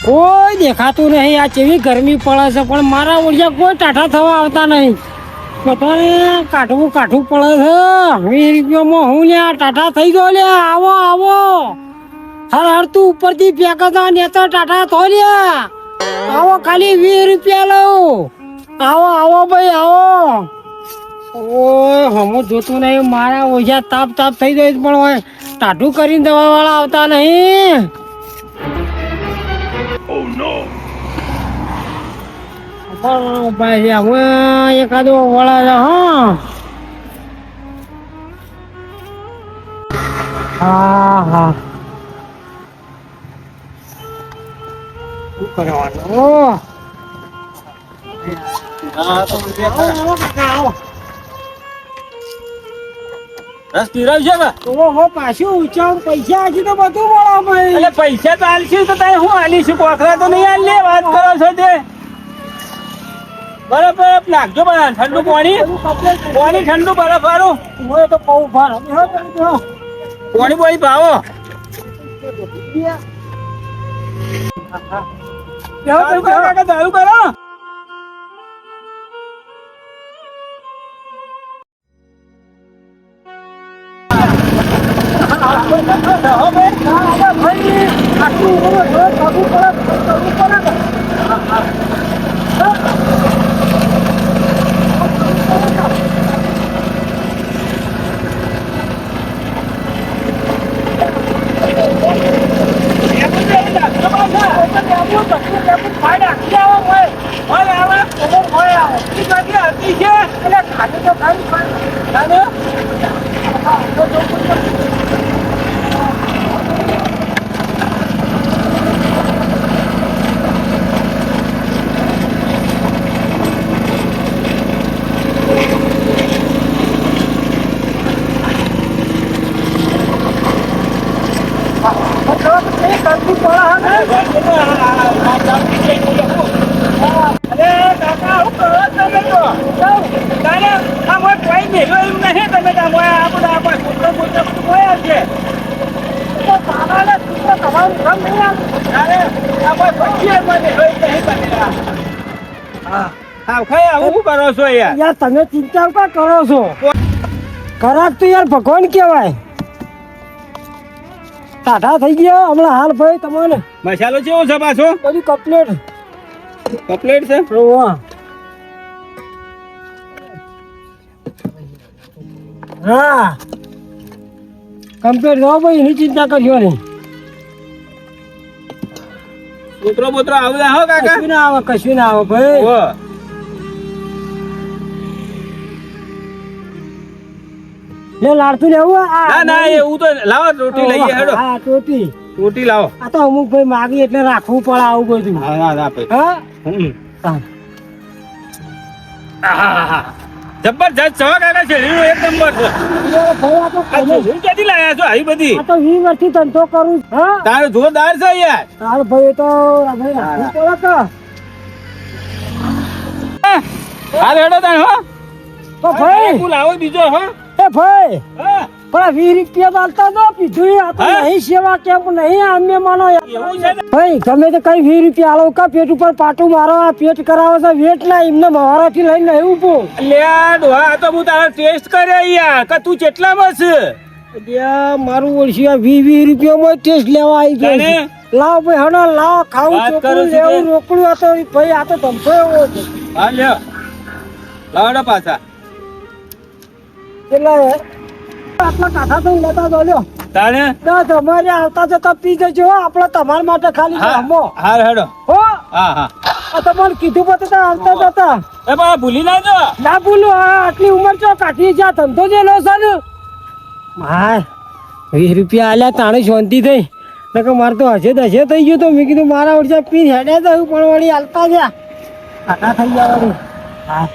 કોઈ દેખાતું નહીં. આ કેવી ગરમી પડે છે પણ મારા ઓળિયા કોઈ ટાટા થવા આવતા નહીં. બધાને કાઢવું પડે છે. 20 રૂપિયામાં હું લ્યા ટાટા થઈ ગયો લ્યા. આવો આવો હર તું ઉપરથી ફેંકતા ને તો ટાટા થો લ્યા. આવો ખાલી 20 રૂપિયા લઉં. આવો ભાઈ આવો. ઓય હમું જોતું નહીં. મારા ઓછા તાપ થઈ જાય પણ હોય ટાઢું કરીને દવા વાળા આવતા નહીં. ભાઈ હવે એકાદો વળા છે. હા શું કરવાનું? પાછું ઉચાર પૈસા હજી તો બધું મળે ભાઈ. એટલે પૈસા તો આલશું તો તારે હું આલીશું? કોખરા તો નહીં આલી. વાત કરો છો તે બરાબર નાખજો. બધા ઠંડુ પાણી ઠંડુ બરફ વાળું તો બહુ ભાર પાણી ભાવો. ચાલુ કરો. તમે ચિંતા કા કરો છો? ખરાબ તો યાર ભગવાન કેવાય. ટાટા થઈ ગયા હમણાં હાલ ભાઈ. તમને મસાલો કેવો છે પાછો? બધું કપલેટ છે. હા કમ્પ્લીટ રહો ભાઈ. એની ચિંતા કરજો નહીં. બોતરો આવે હો કાકા? કશું ના આવે ભાઈ. લે લાડતું લેવું? ના એવું તો લાવો. રોટી લઈએ હેડો. હા રોટી લાવો. આ તો અમુક ભાઈ માગી એટલે રાખવું પડે આવું બધું. જબરજસ્ત છો કાકા. શેરડીનો એક નંબર છે. હું ક્યાંથી લાયા છો આવી બધી? આ તો 20 વર્ષથી ધંધો કરું. તારે જોરદાર છે યાર. તાર ભાઈ તો રાખવું પડે. હાલ હેડો તાર. હો તો ભાઈ લાવો બીજો. હો એ ભાઈ હા પણ 20 રૂપિયા બાલતા તો પીધું. આ તો નહીં સેવા કેમ નહીં અમે માનો એવું છે ને? ભાઈ તમે તો કઈ 20 રૂપિયા આલો કા પેટ ઉપર પાટું મારો. આ પેટ કરાવો છે વેટ ના એમને મારાથી લઈને નહીં ઉભો. લે ડોહા તો હું તારો ટેસ્ટ કર્યો યાર કે તું કેટલામાં છે? મારું ઓળશી 20 રૂપિયામાં ટેસ્ટ લેવા આવી ગયો. લાવ ભાઈ હડો લાવ ખાવું ચોખ્ખું લેવું રોકડું. આ તો ભાઈ આ તો ધમકો એવો છે. હા લ્યો લાવડો પાછા. એટલે આટલા કાઠા થઈને લેતા દો લ્યો. તારે તમારે આવતા જતા પી જજો. આપડે તમારા માટે ખાલી હાર હેડો. હો હા તમારે કીધું પતા આવતા જતા એ બા ભૂલી ના ભૂલો. આટલી ઉંમર ચો કાઢી જ્યાં ધંધો જેલો છે ને. હા 20 રૂપિયા આલ્યા તાણે શાંતિ થઈ. મારે તો હશે થઈ ગયું. તો મેં કીધું મારા ઓળજા પી હેડે તો પણ વળી હાલતા જ્યાં કાઢા થઈ જવાનું. હા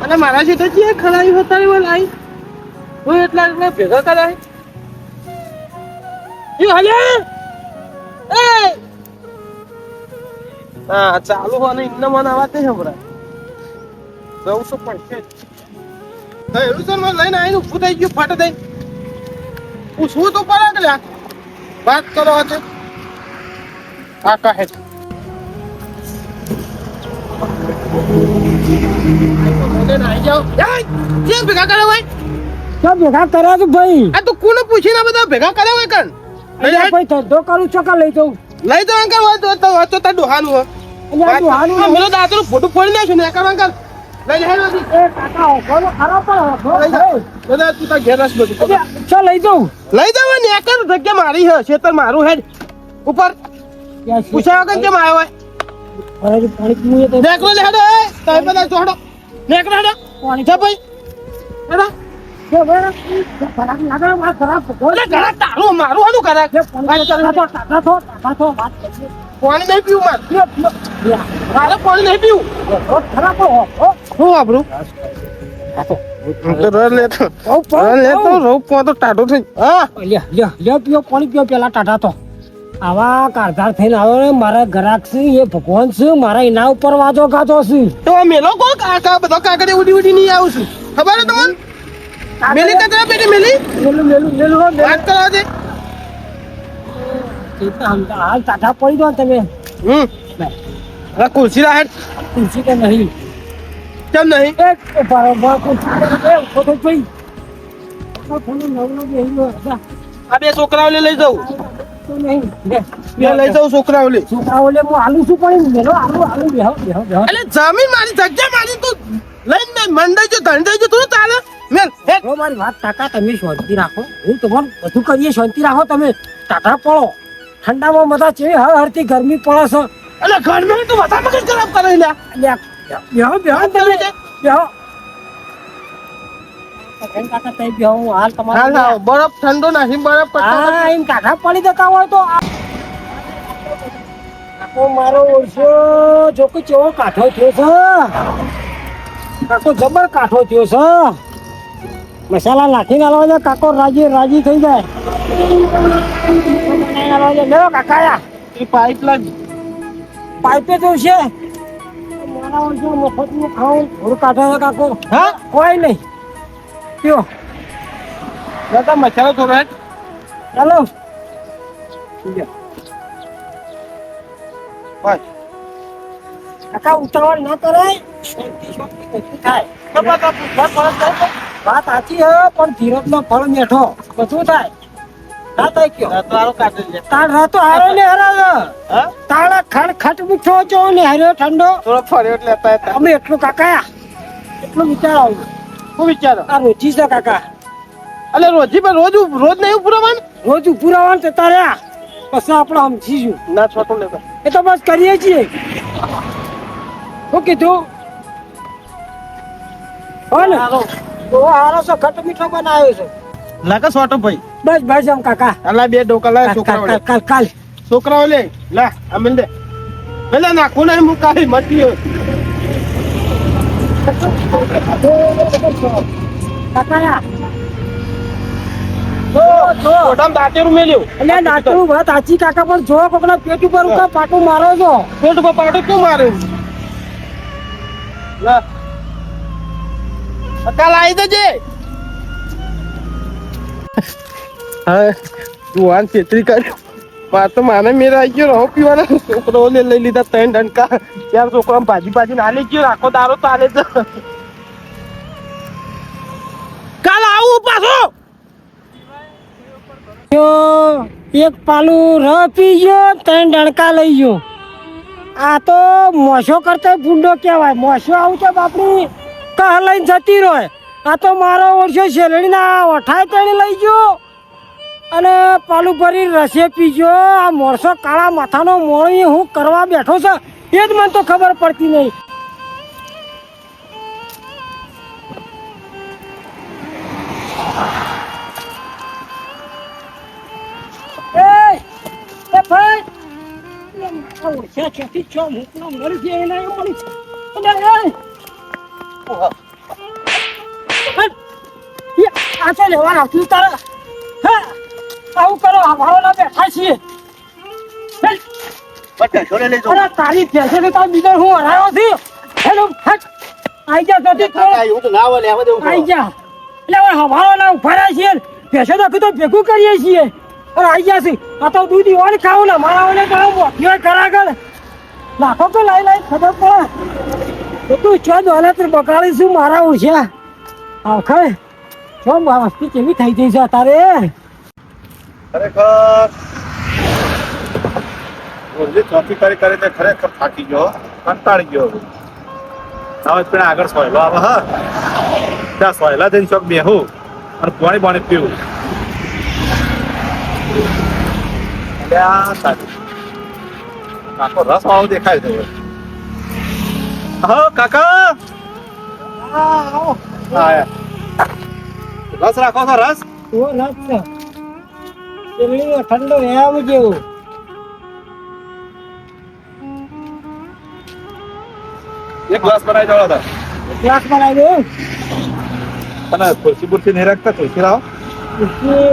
અને મારા છે તો જે ખરાઈ હતા એ લાઈ હું એટલા ભેગા કરાય ઈ હલે એ હા ચાલુ હો ને ઇન્ના મને આવાજ નહીં સંભળાય જવું શું પડશે એવું છે મને લઈને આવીને ઊભું થઈ ગયું ફટ દઈ પૂછવું તો પડે કે લ્યા વાત કરો આજે આ કહે ભેગા કરે હોય ક્યાં ભેગા કર્યા તું ભાઈ? આ તું કોને પૂછીને આ બધા ભેગા કરે હોય કણ અલ્યા ભાઈ ધંધો કરું છો કે લઈ જાઉં? લઈ જવા અંકલ હોય તો તાર ડોહાનું હોય અલ્યા ડોહાનું નહીં. મેલો દાંતનું ફોટું ફોડી નાખ્યું ને અંકલ અંકલ લઈ જાય એ કાકા હોભળો ખરો પણ હોભળો. લઈ જા બધા તું તાર ઘેર રસ બધું અલ્યા, ચો લઈ જાઉં? લઈ જવા ને એકર જગ્યા મારી છે ખેતર મારું હેડ ઉપર પૂછ્યા વગર કેમ આવ્યો હોય અરે પાણી પીવું છે તો નેકરો લે હેડો એ તમે બધા જોડો નેકરો હેડો પાણી જા ભાઈ હેડો કે ભાઈ ખરાબ લાગે ને વાત ખરાબ ઓલે ઘણા તારું મારું હાનું કરે કે પાણી ટાટા થો વાત કરીએ. પાણી નહીં પીવું માર લ્યો, લ્યો. લ્યો. મારે પાણી નહીં પીવું રોજ ખરાબ હો શું વાપરું તો રર લેતો રર લેતો રોપ તો ટાટો થઈ હા લ્યો લ્યો લ્યો પીઓ પાણી પીઓ પેલા ટાટા તો આવા કારધાર થઈને આવ્યો ને મારા ગ્રાહક છે એ ભગવાન છે મારા એના ઉપર વાજો ગાતો છે. તો મેલો કો કાકા બધો કાકડે ઉડી ઉડી નહીં આવું છું ખબર હે તમને મેલી કતરા પેટી મેલી મેલું મેલું મેલું હો, મેલું. વાત કરવા દે એ તો હાલ ટાટા પડી દો તમે આ ખુરશી રાહે ખુરશી કે નહીં કેમ નહીં એક બરાબર ખુરશી એ ઉભો થઈ ભાઈ આ ફોનો નવનો બેહી ગયો જા આ બે છોકરાઓ લઈ જાઉં તો નહીં લે બે લઈ જાઉં છોકરાઓ લે છોકરાઓ લે હું આલુ છું પણ મેલો આલુ આલુ બેહો બેહો બેહો એટલે જમીન મારી જગ્યા મારી તું લઈને મંડાઈ જો ધંધાઈ જો તું ચાલે મેલ હે જો મારી વાત કાકા તમે શાંતિ રાખો હું તમારું બધું કરીએ શાંતિ રાખો તમે ટાટા પડો ઠંડામાં બધા છે હરતી ગરમી પડે છે એટલે ઘરમાં તું બધા મગજ ખરાબ કરે લે અલ્યા બેહો બેહો તમે બેહો કાકા તઈ બેહો હું હાલ હા તમારે હા બરફ ઠંડો નાખી બરફ પડતો હા એમ કાઢા પડી જતા હોય તો કાકો મારો ઓળશો જો કે કેવો કાઠો થયો છે કાકો જબર કાઠો થયો છે મસાલા નાખીને આલવા દે કાકો રાજી રાજી થઈ જાય આલવા દે લેવો કાકાયા એ પાઇપલાઇન પાઇપે તો છે મારા ઓળશો મફતનું ખાવું થોડું કાઢો છે કાકો હા કોઈ નહીં કયો દાદા મસાલો થોડો હે ચાલો બસ કાકા ઉતાવળ ના કરાય શાંતિ શાંતિ બધું થાય વાત સાચી હે પણ ધીરજનો ફળ મેઠો બધું થાય ના થાય કયો તારો કાઢી લે તાળ રાતો હારો ને હરાવે હા તાળા ખડ ખટ મીઠો છો ને હાર્યો ઠંડો થોડો ફર્યો એટલે હતા અમે એટલું કાકા એટલું વિચાર આવ્યું શું વિચારો આ રોજી છે કાકા એટલે રોજી પણ રોજ નહીં પુરાવાનું રોજ ઉભું રહેવાનું તે તાર્યા પછી આપણે સમજીશું ના છોટું લેતા એ તો બસ કરીએ છીએ શું કીધું હો ને તો હારો છે ખટ મીઠો બનાવ્યો છે લાગે છોટો ભાઈ બસ બસ એમ કાકા અલા બે ડોકા લા કાલ છોકરાઓ લે કાલ કાલ છોકરાઓ લે લા અમન દે પેલા નાખું નહીં મુકાઈ મટી કાકા મોઢામાં દાંતેરું મેલ્યું એટલે નાચવું વાત સાચી કાકા પણ જો કોકના પેટ ઉપર ઉકા પાટું મારો છો પેટ ઉપર પાટો કેમ મારે લા કાલ આવી જજે હા તું આન છેતરી કર્યો માર તો માને મેરા આવી ગયો રહો પીવાના છોકરો લઈ લીધા 3 ડંકા ચાર છોકરા ભાજી નાલી ગયો આખો દારો ચાલે છે કાલ આવું પાછો એક પાલું ર પી ગયો 3 ડણકા લઈ ગયો આ તો મોશો કરતા ભૂંડો કહેવાય મોશો આવું તો બાપડી કહ લઈને જતી રહે આ તો મારો વર્ષો શેરડીના ઓઠાય તેણી લઈ ગયો અને પાલું ભરી રસે પી ગયો આ મોરસો કાળા માથાનો મોળી હું કરવા બેઠો છે એ જ મને તો ખબર પડતી નહીં ભાઈ આ તો લેવા રાખતું તારે આવું કરો હવાલો ના બેઠા છીએ હેલ. પણ ટેન્શન લઈ અરે તારી ભેંસે તો તાર બીજો હું હરાયો છું હેલો હટ આઈ જા તો કાકા એવું તો ના હોય લેવા દેવું આઈ જા એટલે હવે હવારો ના ઉભા રહ્યા છીએ ભેંસો તો કીધું ભેગું કરીએ છીએ અરે આઈ જા છે આ તો દૂધ ઈવાન ખાવું ને મારા ઓલે તો મોટી કરા કર લાખો તો લઈ ખબર પડે તું ચો દોલત બગાડીશું મારા ઉછ્યા આખે છો વસ્તી કેવી થઈ જઈ છે અત્યારે ખરેખર રોજે ચોથી કરી તે ખરેખર થાકી ગયો કંટાળી ગયો હવે પણ આગળ સોયલો આવે હા ત્યાં સોયલા જઈને ચોક બેહું અને પાણી પીવું કાકો રસ વાળો દેખાય છે હા કાકા રસ રાખો છો રસ ઓ નથી ચીમણીનો ઠંડો એમ જેવું એક ગ્લાસ બનાવી દેવા હતા ગ્લાસ બનાવી દઉં અને ખુરશી બુરશી નહીં રાખતા ખુરશી લાવો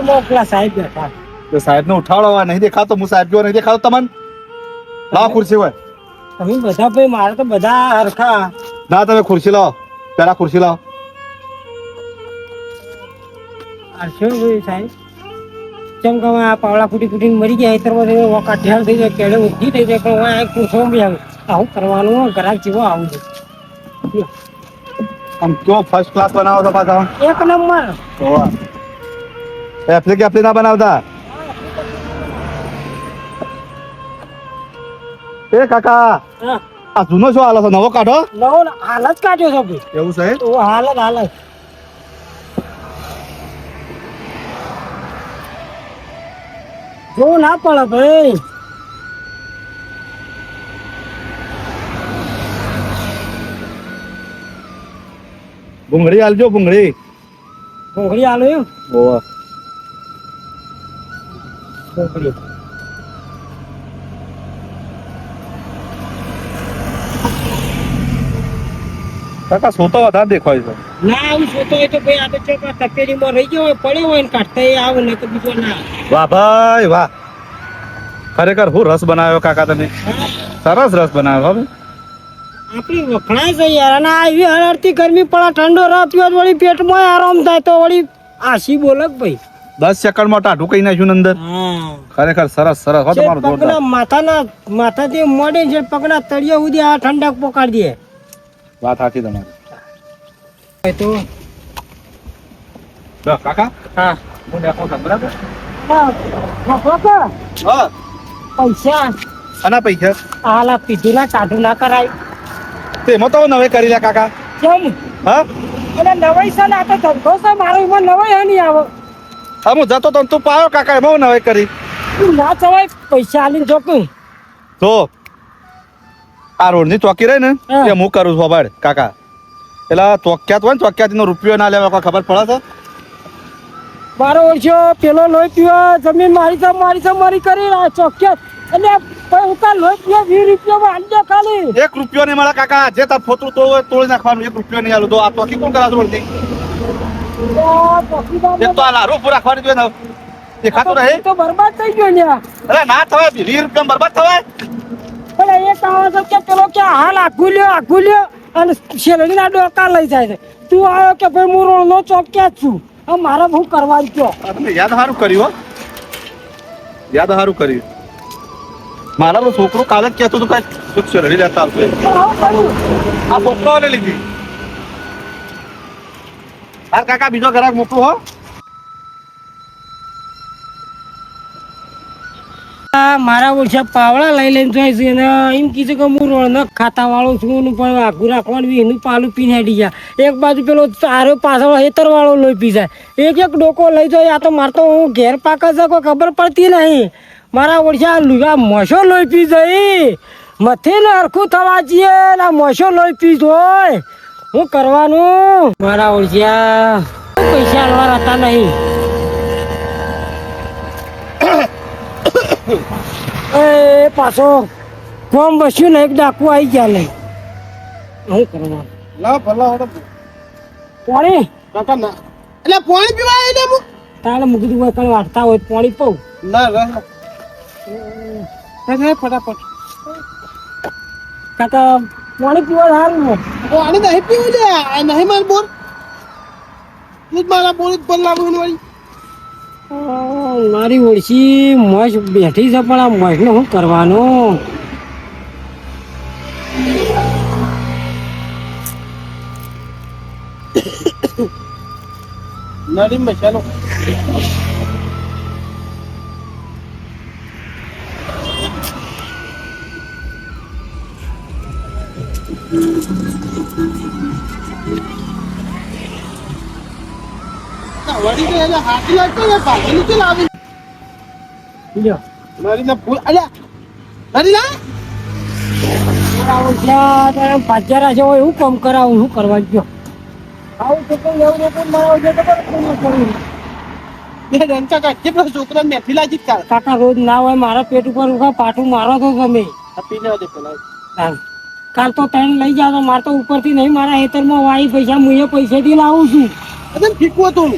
મોકલા સાહેબ બેઠા તો સાહેબ ને ઉઠાડો નહીં દેખાતો હું સાહેબ જો નહીં દેખાતો તમને લાવો ખુરશી હોય તમે બધા ભાઈ મારે તો બધા હરખા ના તમે ખુરશી લાવો પેલા ખુરશી લાવો હરશો ભાઈ સાહેબ ચમ કે આ પાવડા ફૂટીને મરી ગયા ખેતરમાં કાઠિયાર થઈ જાય કેળે ઊંધી થઈ જાય પણ આ ખુરશો બી આવે આવું કરવાનું ગ્રાહક જેવો આવું છે આમ કયો ફર્સ્ટ ક્લાસ બનાવો છો પાછા એક નંબર એફલી કે એફલી ના બનાવતા એ કાકા હા આ જૂનો શું હાલો છો નવો કાઢો નવો હાલ જ કાઢ્યો છે ભાઈ એવું છે તો હાલ જ જો ના પડે ભાઈ ભૂંગળી હાલજો ભૂંગળી ભોગળી હાલો એમ ઓવા ભોગળી કાકા સોતો વધારે દેખાય છે ના આવું જોતો હોય તો ભાઈ આ તો ચોક તપેલીમાં રહી ગયો હોય પડ્યો હોય ને કાઢતા એ આવું નહીં તો બીજો ના વાહ ભાઈ વાહ ખરેખર હું રસ બનાવ્યો કાકા તમે સરસ રસ બનાવ્યો હવે આપણી વખણાય છે યાર અને આ એવી હરારતી ગરમી પડે ઠંડો રાત પીવા તો વળી પેટમાં આરામ થાય તો વળી આશી બોલક ભાઈ 10 સેકન્ડમાં ટાઢું કઈ નાખ્યું અંદર હા ખરેખર સરસ સરસ હો તમારું જોરદાર પગના માથાથી મોડે છે પગના તળિયા સુધી આ ઠંડક પોકાડી દે વાત સાચી તમારી તો કાકા હા હું દેખો છું બરાબર હા પૈસા આના પૈસા હાલા પીધું ના કાઢું ના કરાય તેમાં તો નવે કરી લે કાકા કેમ હા એટલે નવાઈ છે ને આ તો ધંધો છે મારો એમાં નવાઈ હે નહીં આવે હા હું જતો તો તું પાયો કાકા એમાં નવે કરી તું ના ચવાય પૈસા આલીને જોકું તો આ રોડની ચોકી રહી ને હા. એ હું કરું છું ભાઈ કાકા એટલે ચોક્યાત હોય ને ચોક્યાત નો રૂપિયો ના લેવા કોઈ ખબર પડે છે મારો ઓળખ્યો પેલો લોહી પીવા જમીન મારી કરી ચોક્કસ એટલે ઉતાર લોહી પીવા 20 રૂપિયામાં આલજો ખાલી 1 રૂપિયો નહીં મળે કાકા જે તાર ફોતરું તો હોય તોડી નાખવાનું 1 રૂપિયો નહીં આલું તો આ ચોકી કોણ કરાતું પડતી એક તો આ લારું પૂરા રાખવાની જોઈએ ને દેખાતું રહે તો બરબાદ થઈ ગયો ને અરે ના થવાય 20 રૂપિયા બરબાદ થવાય પણ એ કાવા છે કે પેલો કે હાલ આખું લ્યો અને શેરડીના ડોકા લઈ જાય છે તું આવ્યો કે ભાઈ હું રોડનો ચોક્યા જ છું હવે મારે શું કરવા કયો આ તમે યાદ સારું કર્યું હો યાદ સારું કર્યું મારા તો છોકરો કાલે જ કહેતો હતો કઈ શેરડી લેતા આવતો આ છોકરાઓને લીધી હા કાકા બીજો ગ્રાહક મોકલો હો મારા ઓછા પાવડા લઈ લઈને જાય છે ને એમ કીધું કે હું રોડનો ખાતા વાળો છું ને પણ આઘું રાખવાનું એનું પાલું પીને હેડી જાય એક બાજુ પેલો આરો પાછળ હેતર વાળો લોહી પી જાય એક ડોકો લઈ જાય આ તો મારે તો હું ઘેર પાક છે કોઈ ખબર પડતી નહીં મારા ઓછા લુગા મોસો લોહી પી જાય મથે ને હરખું થવા જઈએ ને આ મોસો લોહી પી હોય શું કરવાનું મારા ઓછા પૈસા હાલવા હતા નહીં એ પાછો કોમ બસ્યું ને એક ડાકુ આવી ગયા નહીં શું કરવાનું લાવ ભલા હોડો પાણી કાકા ના એટલે પાણી પીવા આવી દે હું તારે મૂકી દીધું હોય કઈ વાટતા હોય તો પાણી પઉં ના ના ફટાફટ કાકા પાણી પીવા સારું ને પાણી નહીં પીવું લે આ નહીં માર બોર તું જ મારા બોર જ બદલાવું વળી મારી ઓળશી મશ બેઠી છે પણ આ મશને શું કરવાનું નડી મસાલો વળી તો એને હાથી લાગતો ને ભાગી નીચે લાવી લ્યો નડીને ફૂલ અલ્યા નડી ના પાચારા છે એવું કામ કરાવું શું કરવા ગયો આવું તો કઈ એવું લોકો મારા છે તો કરું બે રંકા કાઢી પેલા છોકરા મેથી લાગી જ કાઢ કાકા રોજ ના હોય મારા પેટ ઉપર ઉભા પાટું મારો તો ગમે પીને દે પેલા કાલ તો ત્રણ લઈ જાવ તો મારે તો ઉપરથી નહીં મારા હેતરમાં વાળી પૈસા હું એ પૈસેથી લાવું છું અરે ફીકવું હતું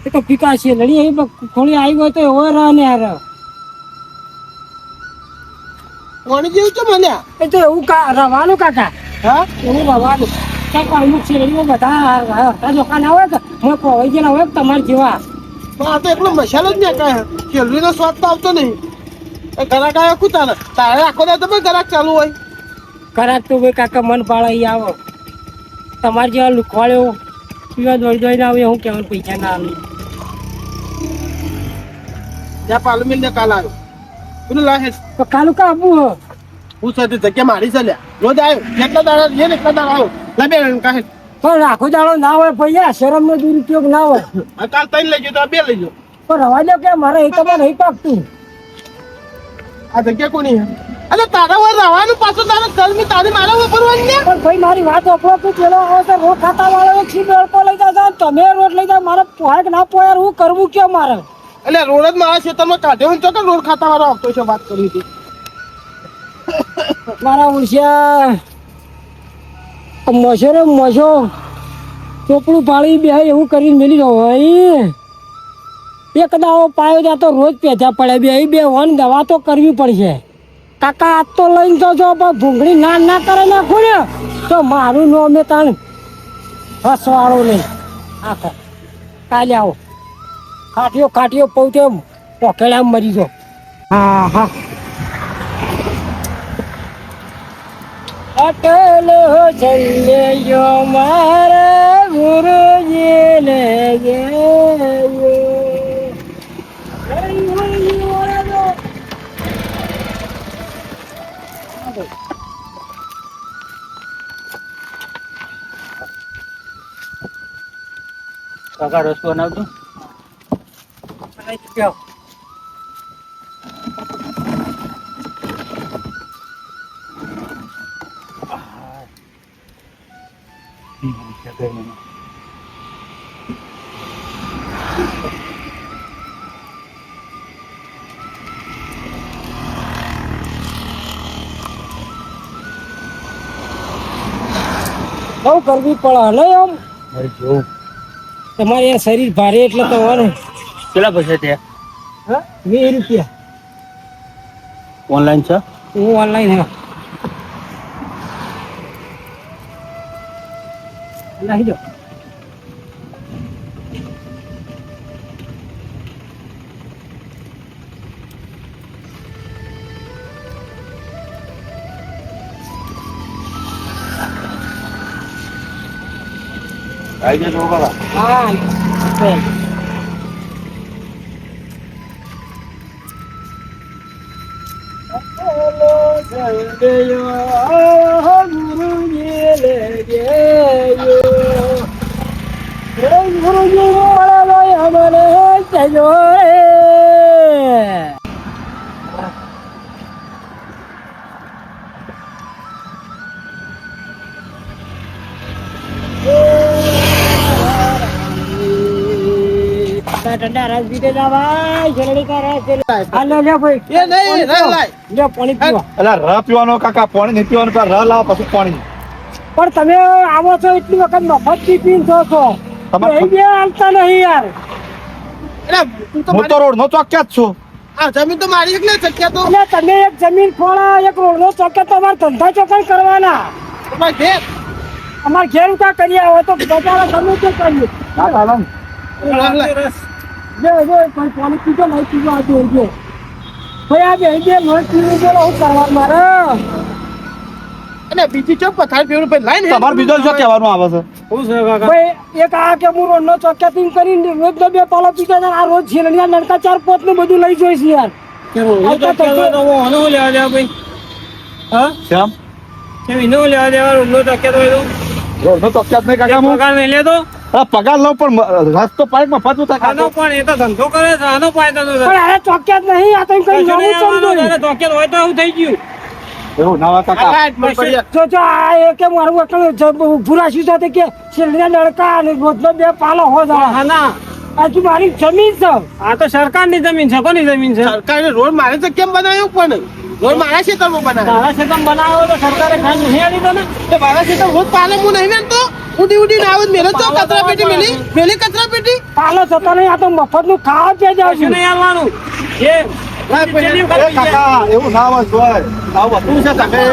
એ તો પીકા છે લડી એ થોડી આવી હોય તો એવો રહ ને યાર પાણી જેવું છે મને એ તો એવું રવાનું કાકા હા એવું રવાનું કાંઈક અમુક શેરીમાં બધા હતા દુકાન આવે તો હું પવાઈ ગયેલા હોય તમારે જેવા પણ આ તો એટલો મસાલો જ ને કાંઈ કેલરીનો સ્વાદ તો આવતો નહીં એ ગરાક આવ્યો કુતાને તારે આખો દા તમે ગરાક ચાલુ હોય કરાક તો ભાઈ કાકા મન પાડે ઈ આવો તમારે જેવા લુખવાડ્યો પીવા દોડી દોડીને આવે હું કહેવાનું પૈસા ના આવે ત્યાં પાર્લામેન્ટ ને કાલ આવ્યો પેલું લાગે તો કાલું કા આપવું હો હું સાથે જગ્યા મારી ચાલ્યા રોજ આવ્યો જેટલા દાડા છે ને એટલા દાડા આવ્યો લાબે કાહે પણ આખો દાડો ના હોય પૈસા શરમનો દુરુપયોગ ના હોય આ કાલ ત્રણ લઈ ગયો તો આ બે લઈ ગયો પણ રવા દો કે મારે એ તમારે નહીં પાકતું આ જગ્યા કોની છે અરે તારા વાર રવાનું પાછું તારા ગરમી તારી મારા વાપરવાની ને પણ ભાઈ મારી વાત વાપરો તું પેલો આવે તો રોજ ખાતા વાળો ખી બેળકો લઈ જાય તમે રોજ લઈ જાય મારે પોહાક ના પોયાર હું કરવું કે મારે એટલે રોડ જ મારા ખેતરમાં કાઢ્યો હું ચોક્કસ રોડ ખાતા વાળો આવતો છે વાત કરી હતી મારા ઉડ્યા મશો રે મશો ચોપડું પાડી બે એવું કરીને મેલી દો ભાઈ એક દાવો પાયો ત્યાં તો રોજ પેચા પડે બે વન દવા તો કરવી પડશે કાકા આજ તો લઈને તો જો પણ ભૂંગળી ના કરે નાખો ને તો મારું નો મેં તાણ હસવાળો નહીં આ કર કાલે આવો ખાટીઓ પૌતે પોકેડા મરી જો હા અટલ હો જલ્યો મારા ગુરુજી ને કાકા રસ બનાવજો બહુ કરવી પડે ને એમ મારે જોવું તમારે આ શરીર ભારે એટલે તમારે કેટલા પૈસા થયા હા 20 રૂપિયા ઓનલાઈન છે હું ઓનલાઈન હા નાખી દો આવી જજો કાકા હા ઠંડા રસ પીતે જા ભાઈ શેરડી કા રસ હાલો લે ભાઈ એ નહીં રહ લાય લે પાણી પીવા અલા ર પીવાનો કાકા પાણી નહીં પીવાનું કા ર લાવ પછી પાણી પણ તમે આવો છો એટલી વખત મફત થી પીન છો તમારે બે હાલતા નહીં યાર એટલે તું તો હું તો રોડ નો ચોક્યા જ છું આ જમીન તો મારી એકલે જગ્યા તો એટલે તમે એક જમીન ખોળા એક રોડનો ચોકે તો અમારે ધંધા ચોકન કરવાના તમારે ઘેર અમારે ઘેર ઉઠા કરી આવો તો બચારા તમે શું કરીએ હા ચાલો જો કોઈ પાણી પીજો નહીં પીજો આ જોઈ ભાઈ આ બે લોહી પીવું બોલો હું કરવા મારે અને બીજી ચોક પથાર પીવડું ભાઈ લાઈને તમારે બીજો શું કહેવાનું આવે છે શું છે કાકા ભાઈ એક આ કે હું રોડનો ચોકેટિંગ કરીને રોજ નો બે પાલો પીતો છે આ રોજ છેલ્લા નડકા 4-5 નું બધું લઈ જોઈશ યાર લેવા દેવા ભાઈ હા કેમ કેમ એનો લેવા દેવા રોડનો ચોક્યા તો એનો રોડનો ચોક્કસ નહીં કાકા હું પગાર નહીં લેતો પગાર લઉં પણ રસ્તો પાર્કમાં ફરતું થાય આનો પણ એ તો ધંધો કરે છે આનો ફાયદો તો પણ અરે ચોક્યા જ નહીં આ તો એમ કઈ નવું સમજો ચોક્યા હોય તો એવું થઈ ગયું એવું ના હોય કાકા જો આ એ કે મારું ભૂરાશી તો કે છેલ્લા નડકા અને રોજનો બે પાલો હો હા ના આજુ મારી જમીન છે આ તો સરકારની જમીન છે કોની જમીન છે સરકારે રોડ મારે તો કેમ બનાવ્યો પણ રોડ મારા ક્ષેત્રમાં બનાવ્યો તારા ક્ષેત્રમાં બનાવ્યો તો સરકારે ખાંડ નહીં આલી તો ને તો મારા ક્ષેત્ર રોજ પાલે હું નહીં વેનતો ઉડી આવું મેરે તો કચરા પેટી મેલી કચરા પેટી પાલો થતો નહીં આ તો મફત નું ખાવા પે જાવ કશું છું નહીં આવવાનું એ કાકા એવું ના હોય જોય આવું હતું છે તમે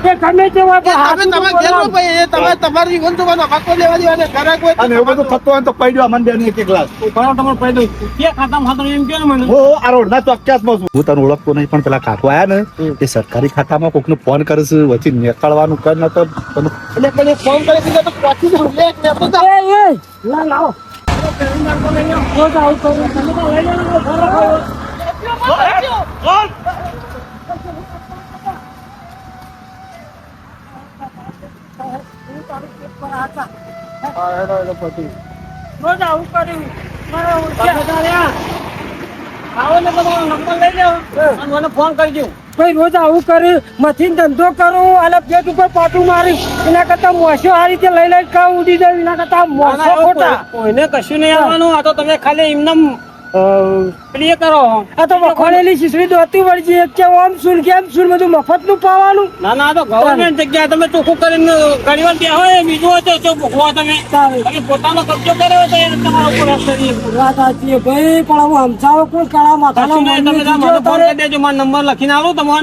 એ ગમે તે હોય પણ તમે તમારે ઘેર નો ભાઈ એ તમે તમારી જીવન જોવાનો અમારે લેવા દેવાને ઘરાક હોય અને એવું બધું થતું હોય તો પડી મને બે એક ગ્લાસ બરાબર તમારે ફાયદો કે ખાતામાં ખાતો એમ કહો ને મને હું આ રોડના ચોક્કસમાં છું હું તને ઓળખતો નહીં પણ પેલા કાકો આયા ને એ સરકારી ખાતામાં કોકને ફોન કરે છે વચ્ચે નીકળવાનું કર ન તો તને એટલે પણ એ ફોન કરી દીધા તો પહોંચી જાવ લે મેં તો એ ના લાવો રોજ આવું કરું તમે તો લઈ લેવાનો રોજ આવું કર્યું મારા ઓળખ્યા આવો ને તમારો નંબર લઈ લો અને મને ફોન કરજો ભાઈ રોજ આવું કર્યું મથીન ધંધો કરું અને પેટ ઉપર પાટું મારી એના કરતા મોસો આ રીતે લઈ લઈ કાં ઉડી જાય એના કરતા મોસો ખોટા કોઈને કશું નહીં આવવાનું આ તો તમે ખાલી એમને પ્રિય કરો આ તો વખોડેલી શીશડી દોતી વળજી એક કે ઓમ સુન કેમ સુન બધું મફત નું પાવાનું ના ના આ તો ગવર્મેન્ટ જગ્યાએ તમે ચોખ્ખું કરીને ઘણી વાર ત્યાં હોય બીજું હોય તો ચોખ્ખું હોય તમે પોતાનો કબજો કર્યો હોય તો એ તમારા ઉપર અસર નહીં. વાત સાચી છે ભાઈ પણ હું સમજાવો કોઈ કાળા માથાનો કશું નહીં, તમે મને ફોન કરી દેજો મારો નંબર લખીને આવું તમને